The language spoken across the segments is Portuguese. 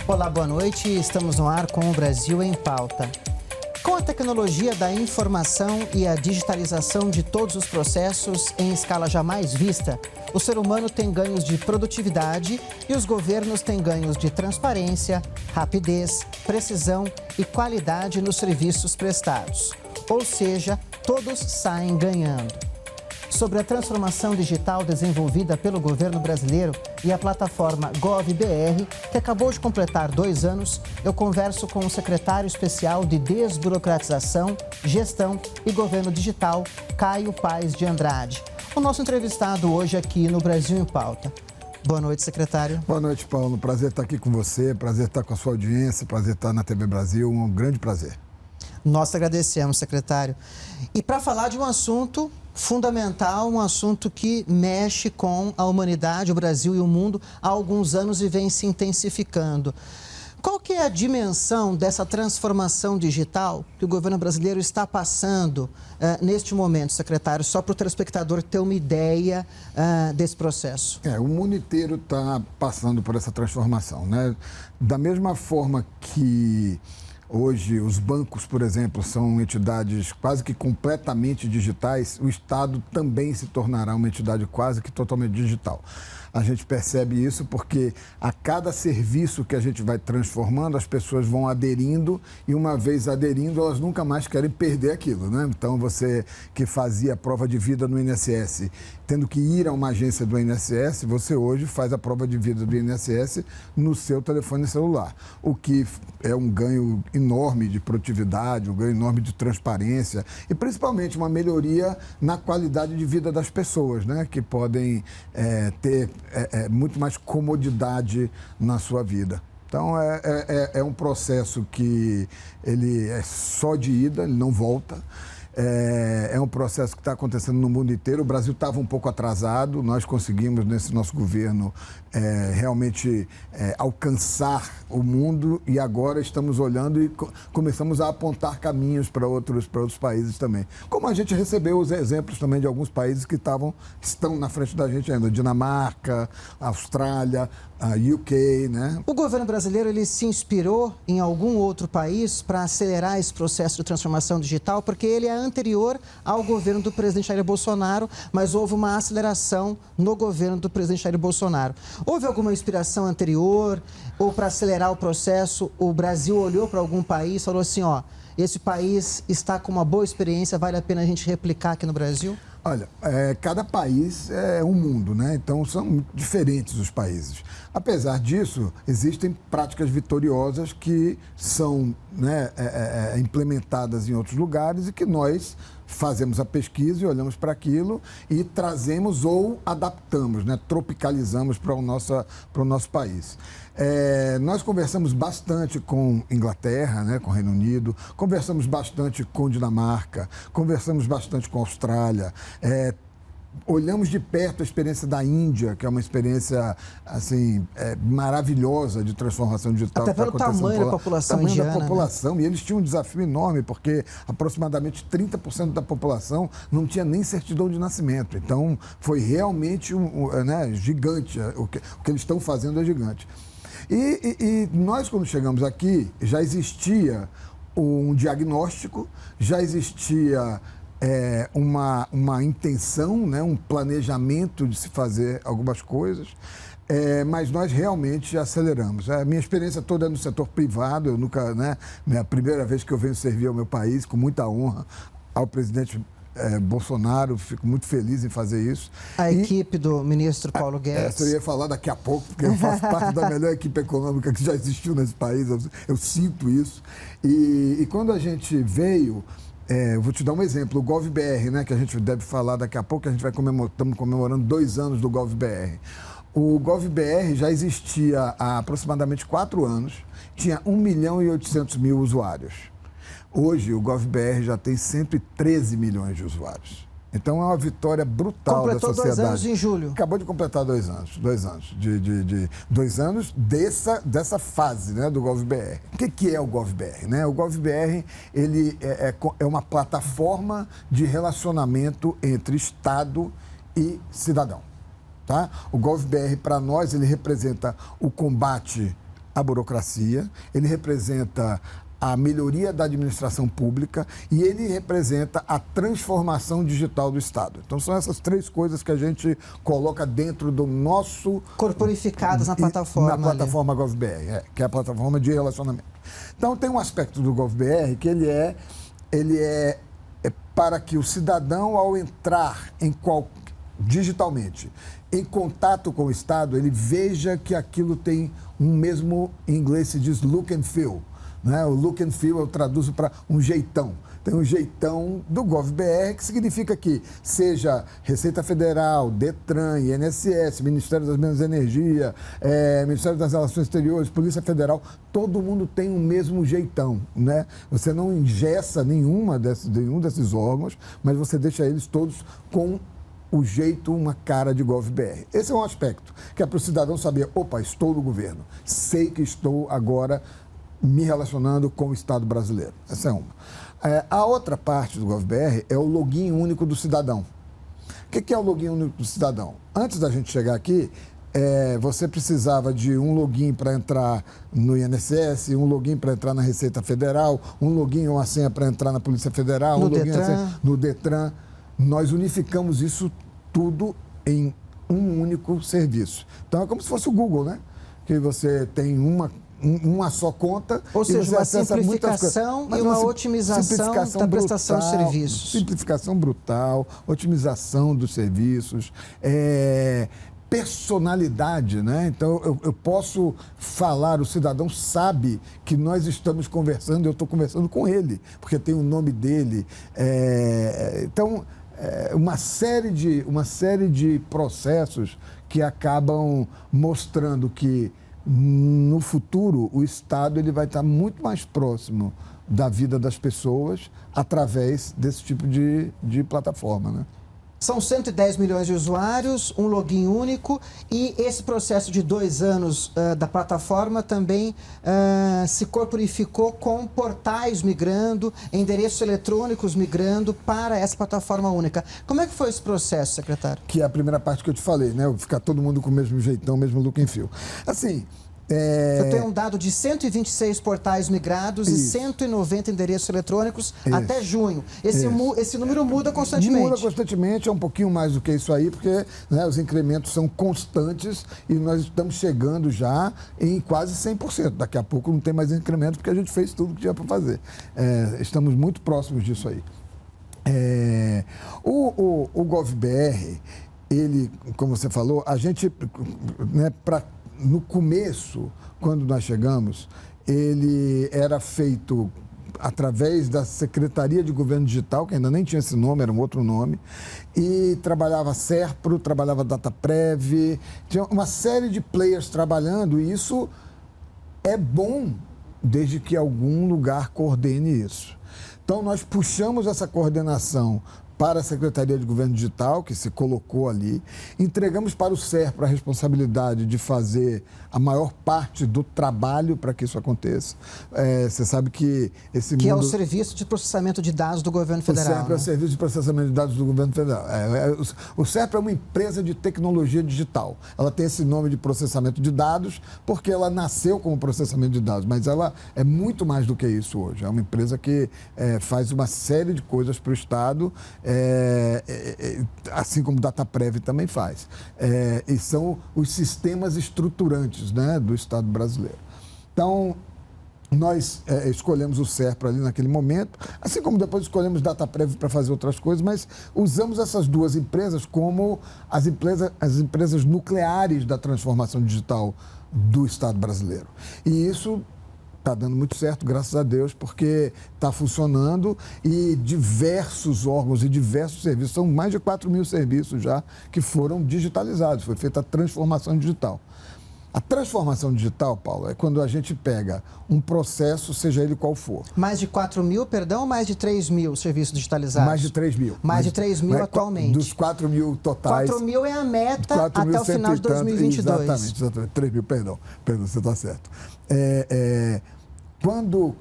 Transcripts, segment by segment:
Olá, boa noite. Estamos no ar com o Brasil em Pauta. Com a tecnologia da informação e a digitalização de todos os processos em escala jamais vista, o ser humano tem ganhos de produtividade e os governos têm ganhos de transparência, rapidez, precisão e qualidade nos serviços prestados. Ou seja, todos saem ganhando. Sobre a transformação digital desenvolvida pelo governo brasileiro e a plataforma GovBR, que acabou de completar 2 anos, eu converso com o secretário especial de Desburocratização, Gestão e Governo Digital, Caio Paes de Andrade. O nosso entrevistado hoje aqui no Brasil em Pauta. Boa noite, secretário. Boa noite, Paulo. Prazer estar aqui com você, prazer estar com a sua audiência, prazer estar na TV Brasil, um grande prazer. Nós agradecemos, secretário. E para falar de um assunto fundamental, um assunto que mexe com a humanidade, o Brasil e o mundo há alguns anos e vem se intensificando. Qual que é a dimensão dessa transformação digital que o governo brasileiro está passando neste momento, secretário? Só para o telespectador ter uma ideia desse processo. O mundo inteiro está passando por essa transformação, né? Da mesma forma que hoje, os bancos, por exemplo, são entidades quase que completamente digitais, o Estado também se tornará uma entidade quase que totalmente digital. A gente percebe isso porque a cada serviço que a gente vai transformando, as pessoas vão aderindo e uma vez aderindo, elas nunca mais querem perder aquilo, né? Então, você que fazia a prova de vida no INSS, tendo que ir a uma agência do INSS, você hoje faz a prova de vida do INSS no seu telefone celular, o que é um ganho enorme de produtividade, um ganho enorme de transparência e principalmente uma melhoria na qualidade de vida das pessoas, né? Que podem ter muito mais comodidade na sua vida. Então, é um processo que ele é só de ida, ele não volta. É um processo que está acontecendo no mundo inteiro. O Brasil estava um pouco atrasado, nós conseguimos, nesse nosso governo, realmente alcançar o mundo e agora estamos olhando e começamos a apontar caminhos para outros países também. Como a gente recebeu os exemplos também de alguns países que estão na frente da gente ainda, Dinamarca, Austrália, a UK, né? O governo brasileiro ele se inspirou em algum outro país para acelerar esse processo de transformação digital, porque ele é anterior ao governo do presidente Jair Bolsonaro, mas houve uma aceleração no governo do presidente Jair Bolsonaro. Houve alguma inspiração anterior ou para acelerar o processo, o Brasil olhou para algum país e falou assim, esse país está com uma boa experiência, vale a pena a gente replicar aqui no Brasil? Olha, cada país é um mundo, né? Então, são diferentes os países. Apesar disso, existem práticas vitoriosas que são implementadas em outros lugares e que nós fazemos a pesquisa e olhamos para aquilo e trazemos ou adaptamos, né? Tropicalizamos para o nosso país. Nós conversamos bastante com Inglaterra, né, com o Reino Unido, conversamos bastante com Dinamarca, conversamos bastante com a Austrália, olhamos de perto a experiência da Índia, que é uma experiência assim, maravilhosa de transformação digital. Até pelo tamanho da população indiana. Tamanho da população, né? E eles tinham um desafio enorme, porque aproximadamente 30% da população não tinha nem certidão de nascimento. Então, foi realmente gigante, o que eles estão fazendo é gigante. E nós, quando chegamos aqui, já existia um diagnóstico, já existia uma intenção, né, um planejamento de se fazer algumas coisas, mas nós realmente aceleramos. A minha experiência toda é no setor privado, eu nunca, né, a primeira vez que eu venho servir ao meu país, com muita honra, ao presidente Bolsonaro, fico muito feliz em fazer isso. A equipe do ministro Paulo Guedes. Eu ia falar daqui a pouco, porque eu faço parte da melhor equipe econômica que já existiu nesse país, eu sinto isso. E quando a gente veio, eu vou te dar um exemplo, o GovBR, né, que a gente deve falar daqui a pouco, a gente estamos comemorando 2 anos do GovBR. O GovBR já existia há aproximadamente 4 anos, tinha 1.800.000 usuários. Hoje, o GovBR já tem 113 milhões de usuários. Então é uma vitória brutal da sociedade. Completou 2 anos em julho. Acabou de completar 2 anos. 2 anos. 2 anos dessa fase, né, do GovBR. O que é o GovBR? Né? O GovBR ele é uma plataforma de relacionamento entre Estado e cidadão. Tá? O GovBR, para nós, ele representa o combate à burocracia, ele representa a melhoria da administração pública e ele representa a transformação digital do Estado. Então, são essas 3 coisas que a gente coloca dentro do nosso... Corporificadas na plataforma. Na plataforma GovBR, que é a plataforma de relacionamento. Então, tem um aspecto do GovBR que ele é para que o cidadão, ao entrar digitalmente em contato com o Estado, ele veja que aquilo tem um mesmo, em inglês se diz look and feel. Né? O look and feel eu traduzo para um jeitão. Tem um jeitão do GovBR, que significa que seja Receita Federal, Detran, INSS, Ministério das Minas e Energia, Ministério das Relações Exteriores, Polícia Federal, todo mundo tem o mesmo jeitão. Né? Você não engessa nenhum desses órgãos, mas você deixa eles todos com o jeito, uma cara de GovBR. Esse é um aspecto que é para o cidadão saber, opa, estou no governo, sei que estou agora me relacionando com o Estado brasileiro. Essa é uma. A outra parte do GovBR é o login único do cidadão. O que é o login único do cidadão? Antes da gente chegar aqui, você precisava de um login para entrar no INSS, um login para entrar na Receita Federal, um login ou uma senha para entrar na Polícia Federal, um login no Detran. Nós unificamos isso tudo em um único serviço. Então, é como se fosse o Google, né? Que você tem uma só conta. Ou seja, uma simplificação e uma otimização da prestação de serviços. Simplificação brutal, otimização dos serviços, personalidade, né? Então, eu posso falar, o cidadão sabe que nós estamos conversando, eu estou conversando com ele, porque tem o nome dele. Então, uma série de processos que acabam mostrando que no futuro o Estado ele vai estar muito mais próximo da vida das pessoas através desse tipo de plataforma, né? São 110 milhões de usuários, um login único e esse processo de 2 anos da plataforma também se corporificou com portais migrando, endereços eletrônicos migrando para essa plataforma única. Como é que foi esse processo, secretário? Que é a primeira parte que eu te falei, né? Ficar todo mundo com o mesmo jeitão, o mesmo look and feel. Assim... Você tem um dado de 126 portais migrados e 190 endereços eletrônicos até junho. Esse número muda constantemente. Muda constantemente, é um pouquinho mais do que isso aí, porque né, os incrementos são constantes e nós estamos chegando já em quase 100%. Daqui a pouco não tem mais incremento, porque a gente fez tudo que tinha para fazer. Estamos muito próximos disso aí. O GovBR, ele, como você falou, a gente, né, no começo, quando nós chegamos, ele era feito através da Secretaria de Governo Digital, que ainda nem tinha esse nome, era um outro nome, e trabalhava Serpro, trabalhava Dataprev, tinha uma série de players trabalhando, e isso é bom desde que algum lugar coordene isso. Então, nós puxamos essa coordenação para a Secretaria de Governo Digital, que se colocou ali, entregamos para o Serpro a responsabilidade de fazer a maior parte do trabalho para que isso aconteça. Você sabe que esse Que é o Serviço de Processamento de Dados do Governo Federal. O Serpro é o Serviço de Processamento de Dados do Governo Federal. O Serpro é uma empresa de tecnologia digital. Ela tem esse nome de processamento de dados porque ela nasceu como processamento de dados, mas ela é muito mais do que isso hoje. É uma empresa que faz uma série de coisas para o Estado, assim como o Dataprev também faz. E são os sistemas estruturantes, né, do Estado brasileiro. Então, nós escolhemos o Serpro ali naquele momento, assim como depois escolhemos o Dataprev para fazer outras coisas, mas usamos essas duas empresas como as empresas nucleares da transformação digital do Estado brasileiro. E isso está dando muito certo, graças a Deus, porque está funcionando e diversos órgãos e diversos serviços, são mais de 4.000 serviços já que foram digitalizados, foi feita a transformação digital. A transformação digital, Paulo, é quando a gente pega um processo, seja ele qual for. Mais de 4 mil, perdão, ou mais de 3 mil serviços digitalizados? Mais de 3 mil. Mais de 3 mil atualmente. Dos 4 mil totais. 4 mil é a meta até o final de 2022. Exatamente. 3 mil, perdão, você está certo. Quando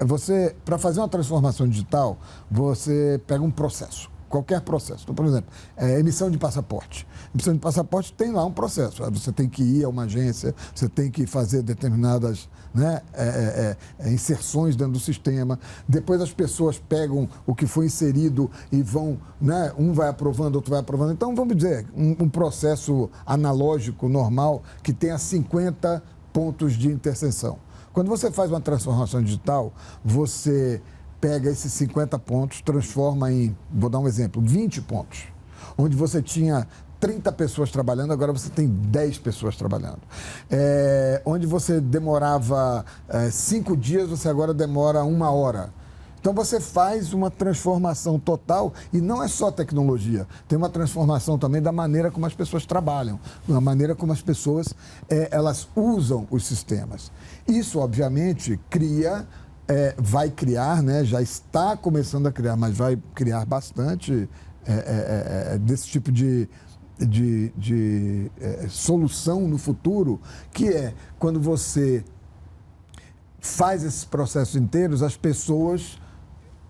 você, para fazer uma transformação digital, você pega um processo. Qualquer processo. Então, por exemplo, emissão de passaporte. Emissão de passaporte tem lá um processo. Você tem que ir a uma agência, você tem que fazer determinadas inserções dentro do sistema. Depois as pessoas pegam o que foi inserido e vão, um vai aprovando, outro vai aprovando. Então, vamos dizer, um processo analógico, normal, que tenha 50 pontos de interseção. Quando você faz uma transformação digital, você pega esses 50 pontos, transforma em, vou dar um exemplo, 20 pontos. Onde você tinha 30 pessoas trabalhando, agora você tem 10 pessoas trabalhando. Onde você demorava 5 dias, você agora demora 1 hora. Então você faz uma transformação total e não é só tecnologia, tem uma transformação também da maneira como as pessoas trabalham, da maneira como as pessoas elas usam os sistemas. Isso, obviamente, vai criar, já está começando a criar, mas vai criar bastante desse tipo de solução no futuro, que é quando você faz esses processos inteiros,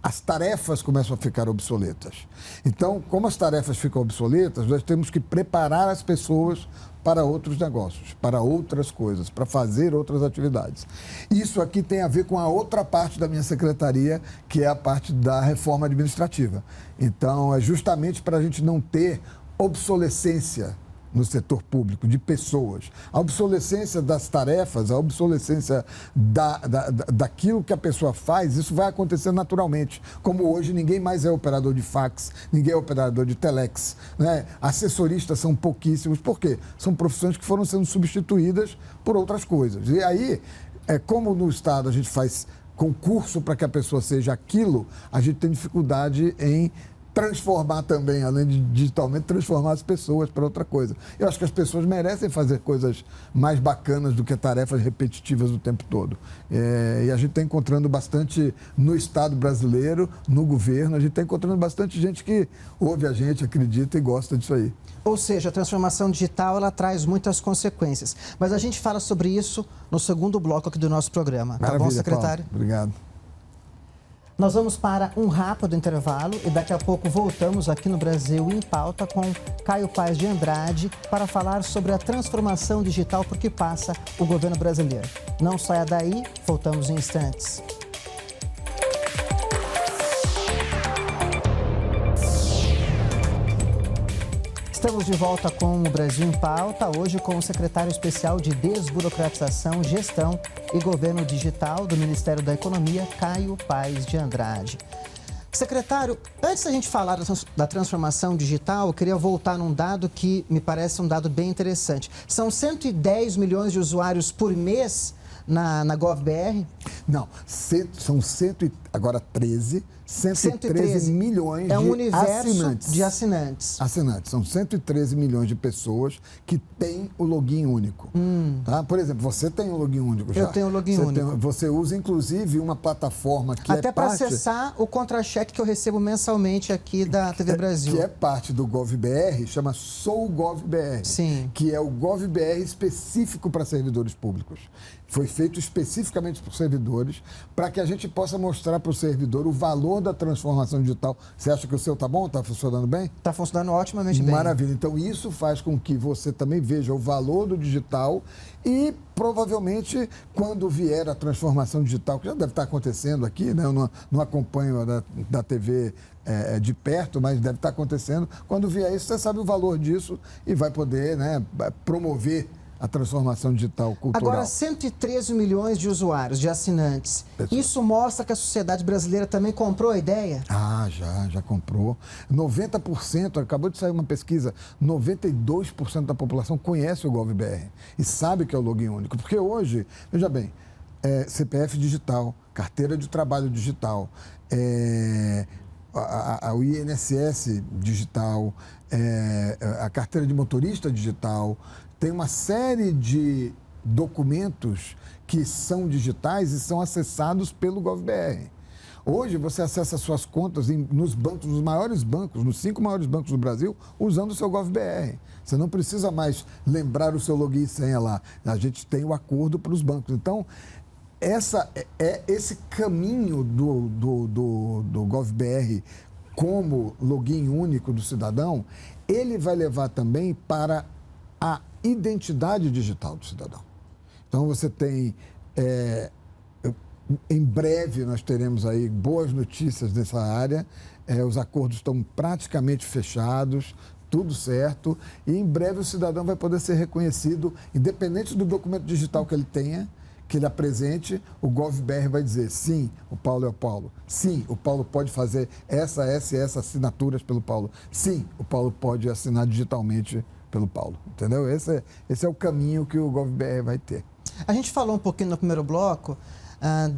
as tarefas começam a ficar obsoletas. Então, como as tarefas ficam obsoletas, nós temos que preparar as pessoas para outros negócios, para outras coisas, para fazer outras atividades. Isso aqui tem a ver com a outra parte da minha secretaria, que é a parte da reforma administrativa. Então, é justamente para a gente não ter obsolescência no setor público, de pessoas. A obsolescência das tarefas, a obsolescência daquilo que a pessoa faz, isso vai acontecer naturalmente. Como hoje ninguém mais é operador de fax, ninguém é operador de telex, Assessoristas são pouquíssimos. Por quê? São profissões que foram sendo substituídas por outras coisas. E aí, como no Estado a gente faz concurso para que a pessoa seja aquilo, a gente tem dificuldade em transformar também, além de digitalmente, transformar as pessoas para outra coisa. Eu acho que as pessoas merecem fazer coisas mais bacanas do que tarefas repetitivas o tempo todo. E a gente está encontrando bastante no Estado brasileiro, no governo, a gente está encontrando bastante gente que ouve a gente, acredita e gosta disso aí. Ou seja, a transformação digital, ela traz muitas consequências. Mas a gente fala sobre isso no segundo bloco aqui do nosso programa. Maravilha, tá bom, secretário? Paulo. Obrigado. Nós vamos para um rápido intervalo e daqui a pouco voltamos aqui no Brasil em Pauta com Caio Paes de Andrade para falar sobre a transformação digital por que passa o governo brasileiro. Não saia daí, voltamos em instantes. Estamos de volta com o Brasil em Pauta, hoje com o secretário especial de Desburocratização, Gestão e Governo Digital do Ministério da Economia, Caio Paes de Andrade. Secretário, antes da gente falar da transformação digital, eu queria voltar num dado que me parece um dado bem interessante. São 110 milhões de usuários por mês na GovBR? Não, são 113 milhões é um de universo assinantes. De assinantes. Assinantes. São 113 milhões de pessoas que têm o login único. Tá? Por exemplo, você tem um login único já. Eu tenho um login único. Você usa, inclusive, uma plataforma que até para acessar o contra-cheque que eu recebo mensalmente aqui da TV Brasil. Que é parte do GovBR, chama Sou GovBR. Sim. Que é o GovBR específico para servidores públicos. Foi feito especificamente por servidores, para que a gente possa mostrar para o servidor o valor da transformação digital. Você acha que o seu está bom? Está funcionando bem? Está funcionando otimamente bem. Maravilha. Então, isso faz com que você também veja o valor do digital e, provavelmente, quando vier a transformação digital, que já deve estar acontecendo aqui, né? Eu não acompanho da TV de perto, mas deve estar acontecendo. Quando vier isso, você sabe o valor disso e vai poder, promover a transformação digital cultural. Agora, 113 milhões de usuários, de assinantes. Isso mostra que a sociedade brasileira também comprou a ideia? Ah, já comprou. 90%, acabou de sair uma pesquisa, 92% da população conhece o GovBR e sabe que é o login único. Porque hoje, veja bem, CPF digital, carteira de trabalho digital, o INSS digital, a carteira de motorista digital, tem uma série de documentos que são digitais e são acessados pelo GovBR. Hoje você acessa suas contas nos bancos, nos maiores bancos, nos 5 maiores bancos do Brasil, usando o seu GovBR. Você não precisa mais lembrar o seu login e senha lá. A gente tem o acordo para os bancos. Então, esse caminho do GovBR como login único do cidadão, ele vai levar também para a identidade digital do cidadão. Então, você tem... em breve, nós teremos aí boas notícias dessa área. Os acordos estão praticamente fechados, tudo certo. E, em breve, o cidadão vai poder ser reconhecido, independente do documento digital que ele tenha, que ele apresente, o GovBR vai dizer, sim, o Paulo é o Paulo. Sim, o Paulo pode fazer essas assinaturas pelo Paulo. Sim, o Paulo pode assinar digitalmente pelo Paulo. Entendeu? Esse é o caminho que o GovBR vai ter. A gente falou um pouquinho no primeiro bloco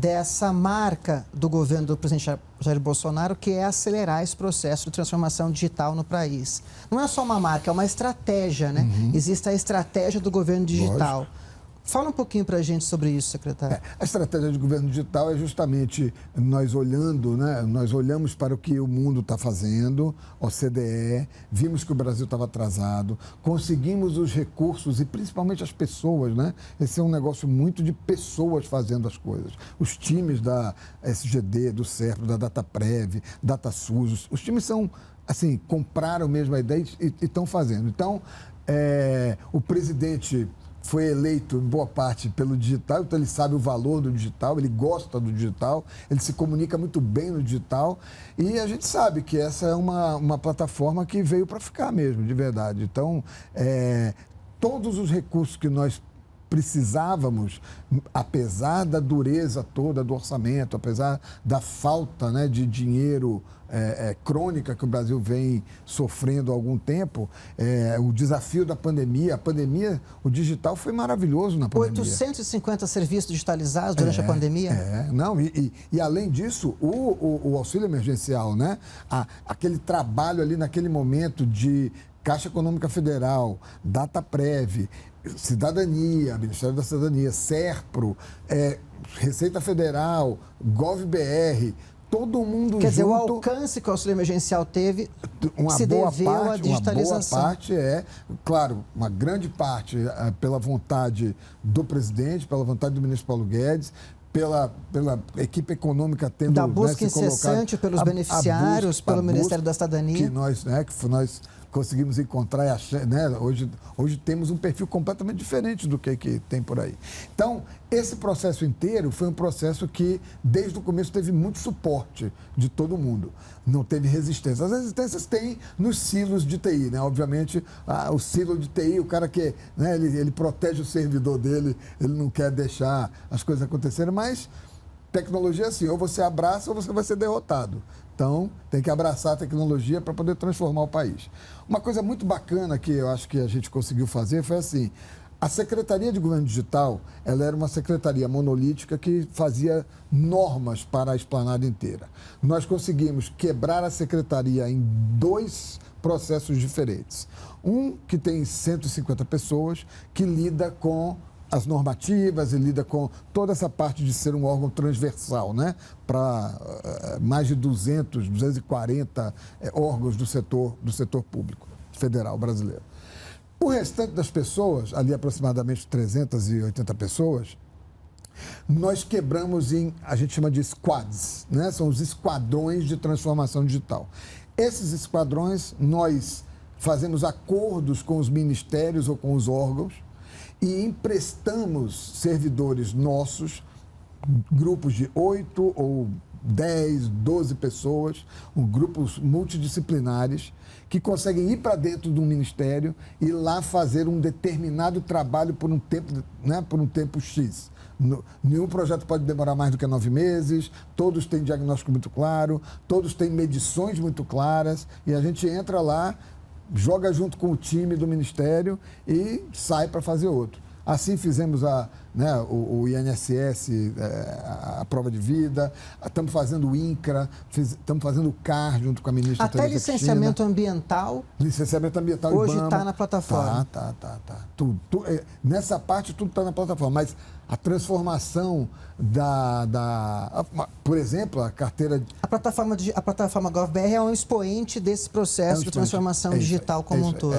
dessa marca do governo do presidente Jair Bolsonaro, que é acelerar esse processo de transformação digital no país. Não é só uma marca, é uma estratégia, né? Uhum. Existe a estratégia do governo digital. Lógico. Fala um pouquinho para a gente sobre isso, secretário. A estratégia de governo digital é justamente nós olhando, né? Nós olhamos para o que o mundo está fazendo, OCDE, vimos que o Brasil estava atrasado, conseguimos os recursos e principalmente as pessoas, né? Esse é um negócio muito de pessoas fazendo as coisas. Os times da SGD, do CERP, da DataPrev, DataSUS, os times são, assim, compraram mesmo a ideia e estão fazendo. Então, o presidente foi eleito, em boa parte, pelo digital, então ele sabe o valor do digital, ele gosta do digital, ele se comunica muito bem no digital e a gente sabe que essa é uma plataforma que veio para ficar mesmo, de verdade. Então, todos os recursos que nós precisávamos, apesar da dureza toda do orçamento, apesar da falta, né, de dinheiro crônica que o Brasil vem sofrendo há algum tempo, o desafio da pandemia, o digital foi maravilhoso na pandemia. 850 serviços digitalizados durante a pandemia? Não, e além disso, o auxílio emergencial, né? Aquele trabalho ali naquele momento de Caixa Econômica Federal, DataPrev, Cidadania, Ministério da Cidadania, SERPRO, Receita Federal, GovBR, todo mundo Quer junto. dizer, o alcance que o auxílio emergencial teve se deveu à digitalização. Uma boa parte claro, uma grande parte pela vontade do presidente, pela vontade do ministro Paulo Guedes, pela equipe econômica tendo da busca incessante pelos beneficiários, pelo Ministério da Cidadania. Que nós conseguimos encontrar, né? Hoje temos um perfil completamente diferente do que tem por aí. Então, esse processo inteiro foi um processo que, desde o começo, teve muito suporte de todo mundo. Não teve resistência. As resistências tem nos silos de TI, né? Obviamente, o silo de TI, o cara que, né, ele protege o servidor dele, ele não quer deixar as coisas acontecerem, mas tecnologia é assim, ou você abraça ou você vai ser derrotado. Então, tem que abraçar a tecnologia para poder transformar o país. Uma coisa muito bacana que eu acho que a gente conseguiu fazer foi assim, a Secretaria de Governo Digital, ela era uma secretaria monolítica que fazia normas para a esplanada inteira. Nós conseguimos quebrar a secretaria em 2 processos diferentes. Um que tem 150 pessoas, que lida com as normativas e lida com toda essa parte de ser um órgão transversal, né? Para mais de 240 órgãos do setor público federal brasileiro. O restante das pessoas, ali aproximadamente 380 pessoas, nós quebramos a gente chama de squads, né? São os esquadrões de transformação digital. Esses esquadrões, nós fazemos acordos com os ministérios ou com os órgãos, e emprestamos servidores nossos, grupos de 8 ou 10, 12 pessoas, grupos multidisciplinares, que conseguem ir para dentro de um ministério e lá fazer um determinado trabalho por um tempo, né, por um tempo X. Nenhum projeto pode demorar mais do que 9 meses, todos têm diagnóstico muito claro, todos têm medições muito claras, e a gente entra lá, joga junto com o time do Ministério e sai para fazer outro. Assim fizemos né? O INSS, a prova de vida, estamos fazendo o INCRA, estamos fazendo o CAR junto com a ministra Até licenciamento ambiental. Licenciamento ambiental hoje está na plataforma. Tá. Nessa parte tudo está na plataforma, mas a transformação por exemplo, a carteira... A plataforma GovBR é um expoente desse processo de transformação digital como um todo.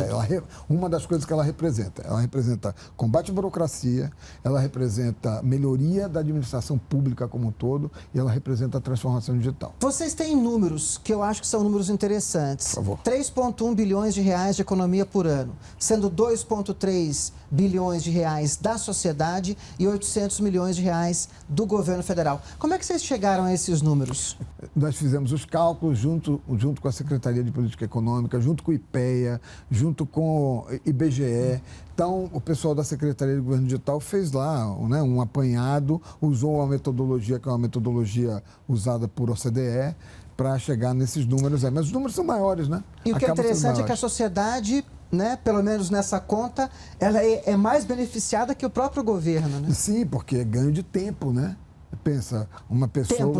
Uma das coisas que ela representa combate à burocracia, ela representa melhoria da administração pública como um todo e ela representa a transformação digital. Vocês têm números que eu acho que são números interessantes. Por favor. 3,1 bilhões de reais de economia por ano, sendo 2,3 bilhões de reais da sociedade e 800 milhões de reais do governo federal. Como é que vocês chegaram a esses números? Nós fizemos os cálculos junto com a Secretaria de Política Econômica, junto com o IPEA, junto com o IBGE. Então, o pessoal da Secretaria de Governo Digital fez lá, né, um apanhado, usou uma metodologia que é uma metodologia usada por OCDE, para chegar nesses números aí. Mas os números são maiores, né? E o que é interessante é que a sociedade, né, pelo menos nessa conta, ela é mais beneficiada que o próprio governo, né? Sim, porque é ganho de tempo, né? Pensa, uma pessoa... Tempo,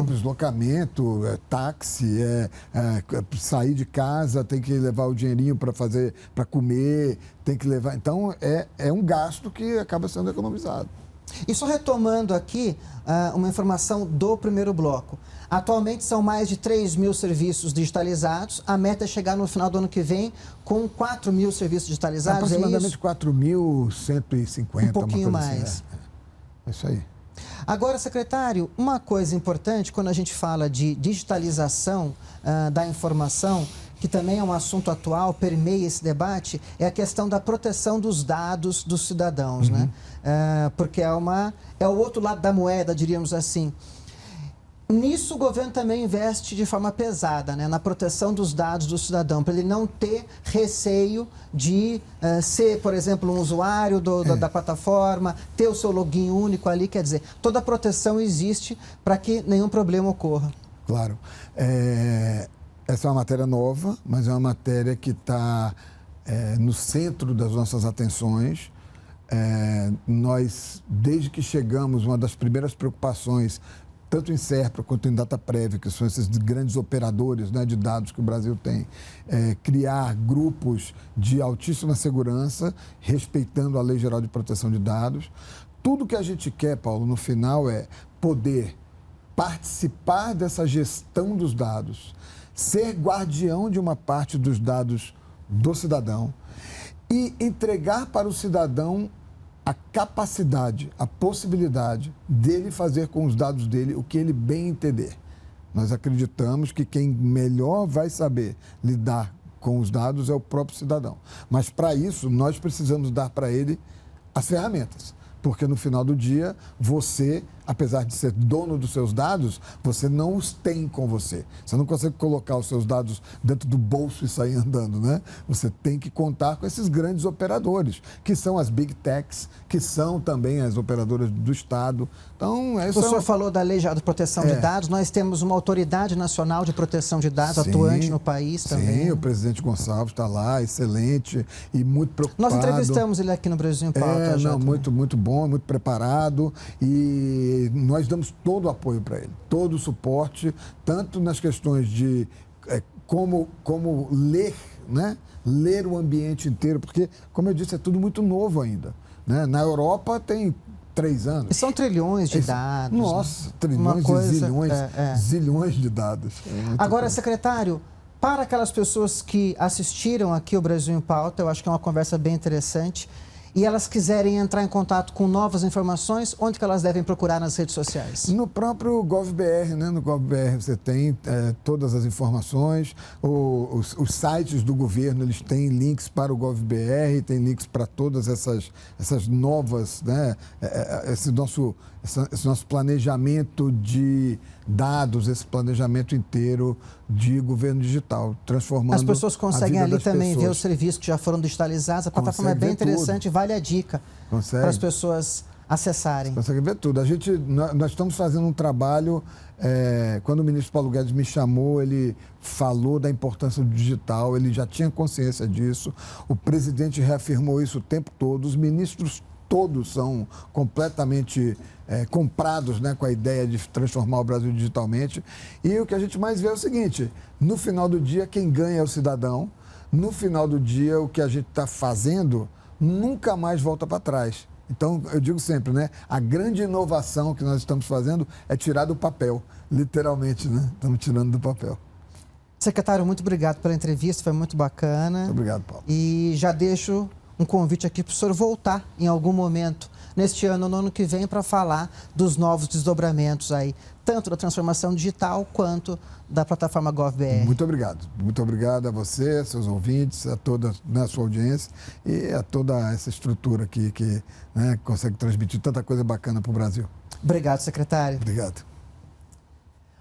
deslocamento, táxi, sair de casa, tem que levar o dinheirinho para comer, tem que levar... Então, é um gasto que acaba sendo economizado. E só retomando aqui uma informação do primeiro bloco. Atualmente são mais de 3 mil serviços digitalizados. A meta é chegar no final do ano que vem com 4 mil serviços digitalizados. Aproximadamente 4.150. Um pouquinho mais. Assim, é isso aí. Agora, secretário, uma coisa importante quando a gente fala de digitalização da informação, que também é um assunto atual, permeia esse debate, é a questão da proteção dos dados dos cidadãos, né? Porque é o outro lado da moeda, diríamos assim. Nisso, o governo também investe de forma pesada, né, na proteção dos dados do cidadão, para ele não ter receio de ser, por exemplo, um usuário da plataforma, ter o seu login único ali, quer dizer, toda a proteção existe para que nenhum problema ocorra. Claro. Essa é uma matéria nova, mas é uma matéria que está no centro das nossas atenções. Nós, desde que chegamos, uma das primeiras preocupações, tanto em SERPRA quanto em DataPrev, que são esses grandes operadores, né, de dados que o Brasil tem, criar grupos de altíssima segurança, respeitando a Lei Geral de Proteção de Dados. Tudo que a gente quer, Paulo, no final é poder participar dessa gestão dos dados, ser guardião de uma parte dos dados do cidadão e entregar para o cidadão a capacidade, a possibilidade dele fazer com os dados dele o que ele bem entender. Nós acreditamos que quem melhor vai saber lidar com os dados é o próprio cidadão. Mas, para isso, nós precisamos dar para ele as ferramentas. Porque, no final do dia, você, apesar de ser dono dos seus dados, você não os tem com você. Você não consegue colocar os seus dados dentro do bolso e sair andando, né? Você tem que contar com esses grandes operadores, que são as Big Techs, que são também as operadoras do Estado. Então, o senhor falou da Lei de Proteção de Dados. Nós temos uma Autoridade Nacional de Proteção de Dados atuante no país também. Sim, o presidente Gonçalves está lá, excelente e muito preocupado. Nós entrevistamos ele aqui no Brasil em Pauta. Muito bom, muito preparado, e nós damos todo o apoio para ele, todo o suporte, tanto nas questões de como ler, né? Ler o ambiente inteiro, porque, como eu disse, é tudo muito novo ainda, né? Na Europa tem 3 anos. E são trilhões de dados. Nossa, trilhões e zilhões, zilhões de dados. Agora, secretário, para aquelas pessoas que assistiram aqui o Brasil em Pauta, eu acho que é uma conversa bem interessante, e elas quiserem entrar em contato com novas informações, onde que elas devem procurar nas redes sociais? No próprio GovBR, né? No GovBR você tem todas as informações, os sites do governo, eles têm links para o GovBR, tem links para todas essas novas, né? Esse nosso planejamento de dados, esse planejamento inteiro de governo digital, transformando. As pessoas conseguem ali também ver os pessoas. serviços que já foram digitalizados. A plataforma é bem interessante, vale a dica para as pessoas acessarem. Consegue ver tudo. Nós estamos fazendo um trabalho. Quando o ministro Paulo Guedes me chamou, ele falou da importância do digital, ele já tinha consciência disso. O presidente reafirmou isso o tempo todo. Os ministros todos são completamente comprados, né, com a ideia de transformar o Brasil digitalmente. E o que a gente mais vê é o seguinte: no final do dia, quem ganha é o cidadão. No final do dia, o que a gente está fazendo nunca mais volta para trás. Então, eu digo sempre, né, a grande inovação que nós estamos fazendo é tirar do papel, literalmente, né? Estamos tirando do papel. Secretário, muito obrigado pela entrevista, foi muito bacana. Muito obrigado, Paulo. E já deixo um convite aqui para o senhor voltar em algum momento, neste ano ou no ano que vem, para falar dos novos desdobramentos aí, tanto da transformação digital quanto da plataforma GovBR. Muito obrigado. Muito obrigado a você, seus ouvintes, a toda a sua audiência e a toda essa estrutura aqui que, né, consegue transmitir tanta coisa bacana para o Brasil. Obrigado, secretário. Obrigado.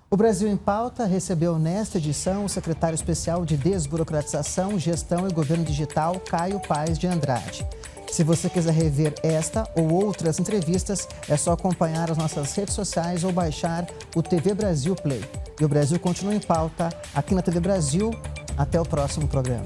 O Brasil em Pauta recebeu nesta edição o secretário especial de Desburocratização, Gestão e Governo Digital, Caio Paes de Andrade. Se você quiser rever esta ou outras entrevistas, é só acompanhar as nossas redes sociais ou baixar o TV Brasil Play. E o Brasil continua em pauta aqui na TV Brasil. Até o próximo programa.